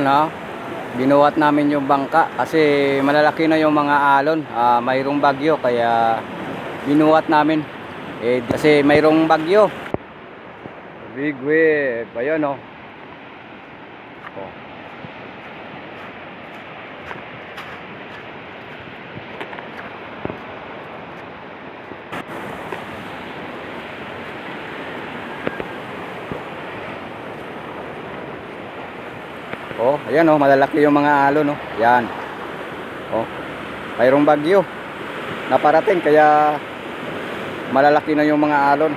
Ayan ha. Binuhat namin yung bangka kasi malalaki na yung mga alon. Mayroong bagyo kaya binuhat namin. Kasi mayroong bagyo. Big wave. Ayan o. Oh, ayan oh, malalaki yung mga alon oh. Yan. Oh. Mayroong bagyo na parating kaya malalaki na yung mga alon.